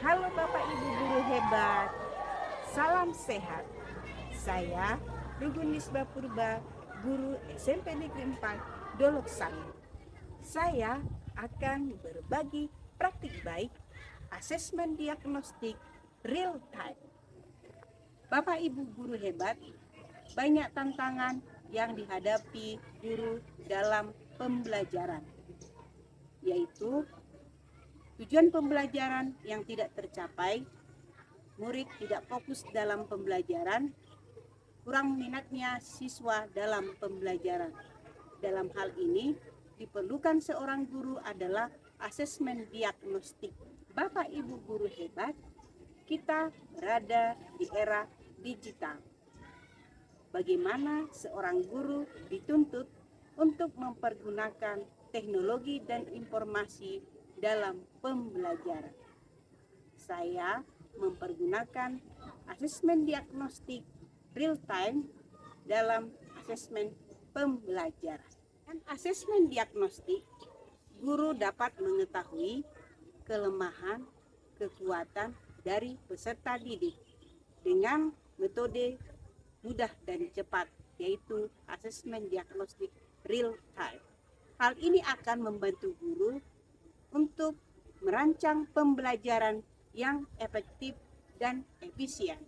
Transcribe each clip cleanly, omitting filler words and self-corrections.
Halo Bapak Ibu guru hebat, salam sehat. Saya Rugun Nisba Purba, guru SMP Negeri 4 Dolok Sari. Saya akan berbagi praktik baik asesmen diagnostik real time. Bapak Ibu guru hebat, banyak tantangan yang dihadapi guru dalam pembelajaran, yaitu tujuan pembelajaran yang tidak tercapai, murid tidak fokus dalam pembelajaran, kurang minatnya siswa dalam pembelajaran. Dalam hal ini, diperlukan seorang guru adalah asesmen diagnostik. Bapak Ibu guru hebat, kita berada di era digital. Bagaimana seorang guru dituntut untuk mempergunakan teknologi dan informasi dalam pembelajaran. Saya mempergunakan asesmen diagnostik real time dalam asesmen pembelajaran. Dan asesmen diagnostik, guru dapat mengetahui kelemahan, kekuatan dari peserta didik dengan metode mudah dan cepat, yaitu asesmen diagnostik real time. Hal ini akan membantu guru untuk merancang pembelajaran yang efektif dan efisien.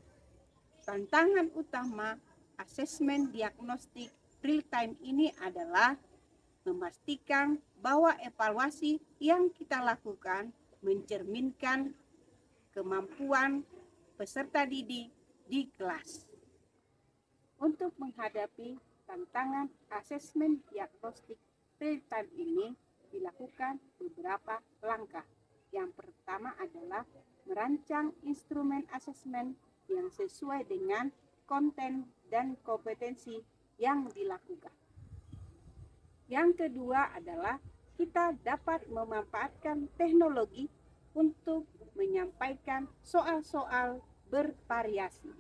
Tantangan utama asesmen diagnostik real time ini adalah memastikan bahwa evaluasi yang kita lakukan mencerminkan kemampuan peserta didik di kelas. Untuk menghadapi tantangan asesmen diagnostik real time ini, dilakukan beberapa langkah. Yang pertama adalah merancang instrumen asesmen yang sesuai dengan konten dan kompetensi yang dilakukan. Yang kedua adalah kita dapat memanfaatkan teknologi untuk menyampaikan soal-soal bervariasi.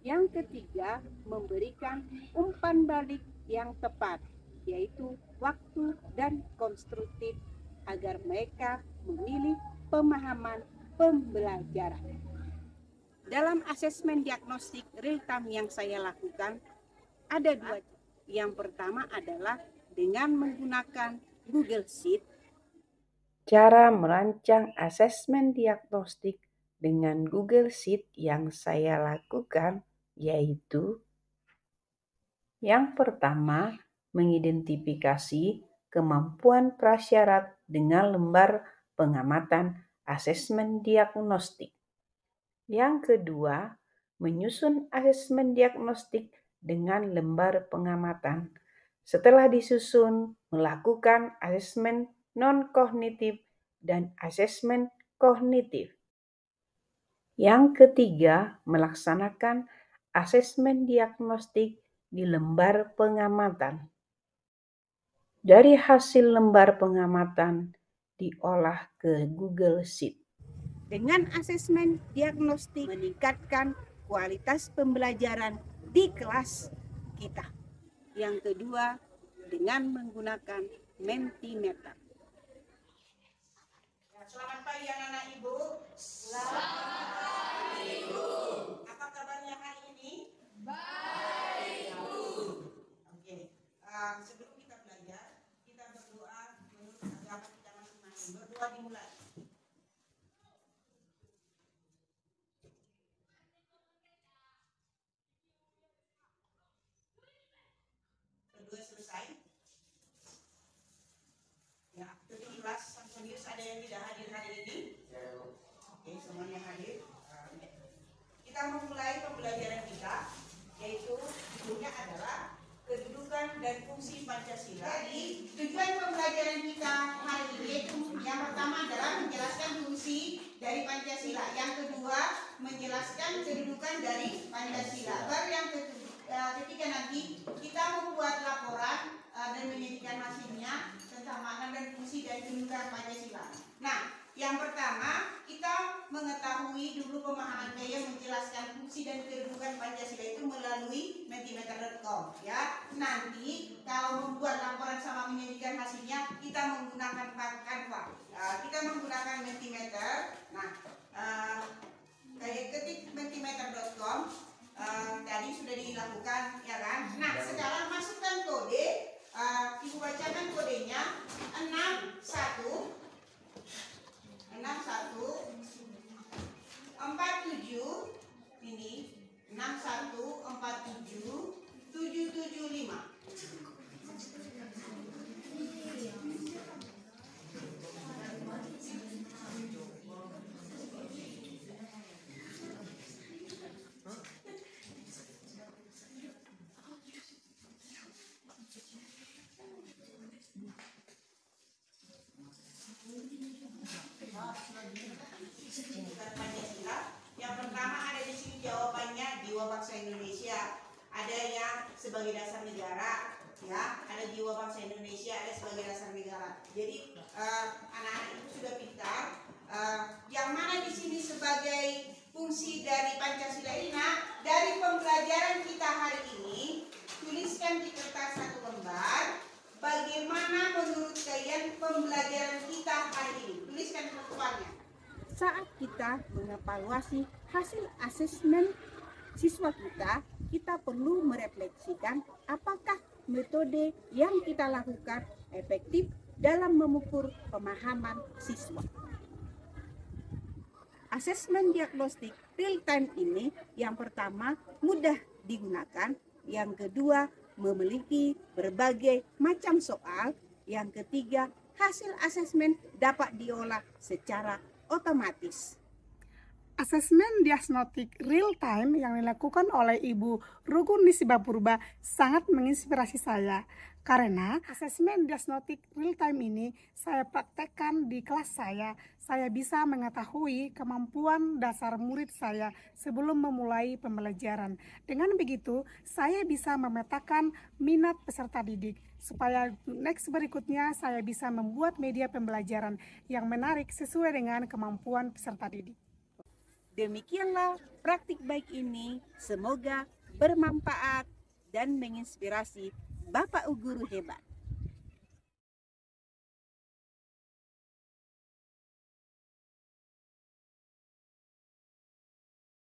Yang ketiga, memberikan umpan balik yang tepat, yaitu waktu dan konstruktif agar mereka memilih pemahaman pembelajaran. Dalam asesmen diagnostik real time yang saya lakukan, ada dua. Yang pertama adalah dengan menggunakan Google Sheet. Cara merancang asesmen diagnostik dengan Google Sheet yang saya lakukan yaitu yang pertama, mengidentifikasi kemampuan prasyarat dengan lembar pengamatan asesmen diagnostik. Yang kedua, menyusun asesmen diagnostik dengan lembar pengamatan. Setelah disusun, melakukan asesmen non-kognitif dan asesmen kognitif. Yang ketiga, melaksanakan asesmen diagnostik di lembar pengamatan. Dari hasil lembar pengamatan diolah ke Google Sheet. Dengan asesmen diagnostik meningkatkan kualitas pembelajaran di kelas kita. Yang kedua, dengan menggunakan Mentimeter. Selamat pagi anak-anak Ibu. Selamat pagi Ibu. Apa kabarnya hari ini? Baik Bu. Oke. Sebelum kita belajar, kita berdoa menurut agama kita masing-masing. Berdoa dimulai. Kedua selesai. Ya, ketiga Sampunius ada yang tidak hadir hari ini? Oke, semuanya hadir. Kita memulai pembelajaran kita, yaitu judulnya adalah kedudukan dan fungsi Pancasila. Jadi tujuan pembelajaran kita hari ini yaitu yang pertama adalah menjelaskan fungsi dari Pancasila, yang kedua menjelaskan kedudukan dari Pancasila. Baru yang ketiga nanti kita membuat laporan dan menyajikan hasilnya tentang makna dan fungsi dari kedudukan Pancasila. Nah, yang pertama kita mengetahui dulu pemahaman gaya menjelaskan fungsi dan kedudukan Pancasila itu melalui mentimeter.com ya. Nanti kalau membuat laporan sama menyajikan hasilnya kita menggunakan Canva. Kita menggunakan Mentimeter. Nah, kayak ketik mentimeter.com tadi sudah dilakukan, ya kan? Nah, sekarang masukkan kode, ibu bacakan kodenya 6147 ini 6147775. Yang pertama ada di sini jawabannya jiwa bangsa Indonesia. Ada yang sebagai dasar negara, ya. Ada jiwa bangsa Indonesia, ada sebagai dasar negara. Jadi anak-anak itu sudah pintar. Yang mana di sini sebagai fungsi dari Pancasila ini? Nah, dari pembelajaran kita hari ini, tuliskan di kertas satu lembar. Bagaimana menurut kalian pembelajaran kita hari ini? Tuliskan ketuanya. Saat kita mengevaluasi hasil asesmen siswa kita perlu merefleksikan apakah metode yang kita lakukan efektif dalam mengukur pemahaman siswa. Asesmen diagnostik real time ini yang pertama mudah digunakan, yang kedua memiliki berbagai macam soal, yang ketiga hasil asesmen dapat diolah secara otomatis. Asesmen diagnostik real time yang dilakukan oleh Ibu Rukuni Sibapurba sangat menginspirasi saya. Karena asesmen diagnostik real time ini saya praktekkan di kelas saya bisa mengetahui kemampuan dasar murid saya sebelum memulai pembelajaran. Dengan begitu, saya bisa memetakan minat peserta didik, supaya next berikutnya saya bisa membuat media pembelajaran yang menarik sesuai dengan kemampuan peserta didik. Demikianlah praktik baik ini, semoga bermanfaat dan menginspirasi Bapak Guru hebat.